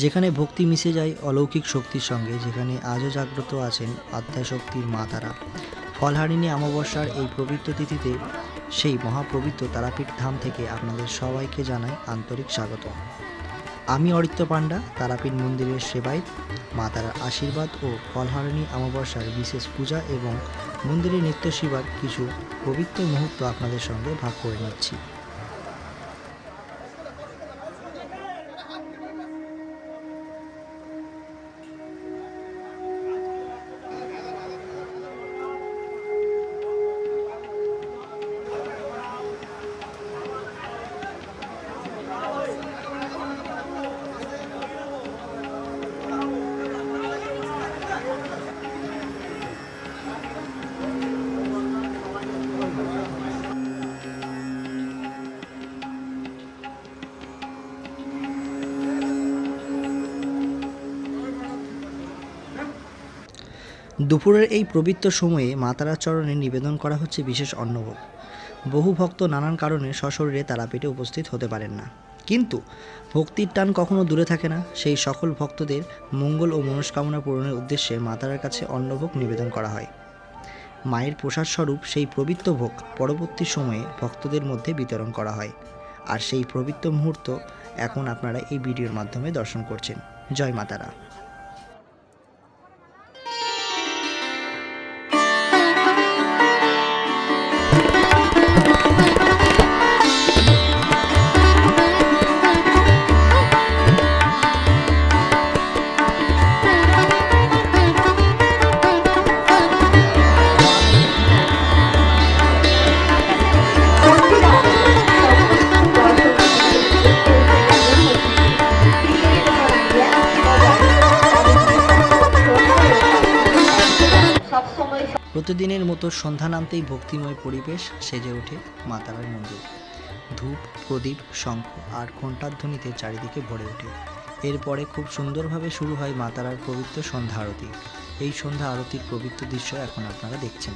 যেখানে ভক্তি মিশে যায় অলৌকিক শক্তির সঙ্গে, যেখানে আজও জাগ্রত আছেন আদ্যাশক্তির মা তারা। ফলহারিণী অমাবস্যার এই পবিত্র তিথিতে সেই মহাপবিত্র তারাপীঠ ধাম থেকে আপনাদের সবাইকে জানাই আন্তরিক স্বাগত। আমি অরিত্য পাণ্ডা, তারাপীঠ মন্দিরের সেবায়িত। মা তারার আশীর্বাদ ও ফলহারিণী অমাবস্যার বিশেষ পূজা এবং মন্দিরের নিত্য সেবার কিছু পবিত্র মুহূর্ত আপনাদের সঙ্গে ভাগ করে নিচ্ছি। দুপুরের এই পবিত্র সময়ে মা তারার চরণে নিবেদন করা হচ্ছে বিশেষ অন্নভোগ। বহু ভক্ত নানান কারণে সশরীরে তারাপীঠে উপস্থিত হতে পারেন না, কিন্তু ভক্তির টান কখনো দূরে থাকে না। সেই সকল ভক্তদের মঙ্গল ও মনস্কামনা পূরণের উদ্দেশ্যে মা তারার কাছে অন্নভোগ নিবেদন করা হয়। মায়ের প্রসাদ স্বরূপ সেই পবিত্র ভোগ পরবর্তী সময়ে ভক্তদের মধ্যে বিতরণ করা হয়। আর সেই পবিত্র মুহূর্ত এখন আপনারা এই ভিডিওর মাধ্যমে দর্শন করছেন। জয় মা তারা। প্রতিদিনের মতো সন্ধ্যা নামতেই ভক্তিময় পরিবেশ সেজে ওঠে মা তারার মন্দির। ধূপ, প্রদীপ, শঙ্খ আর ঘণ্টাধ্বনিতে চারিদিকে ভরে ওঠে। এরপরে খুব সুন্দরভাবে শুরু হয় মা তারার পবিত্র সন্ধ্যা আরতি। এই সন্ধ্যা আরতির পবিত্র দৃশ্য এখন আপনারা দেখছেন।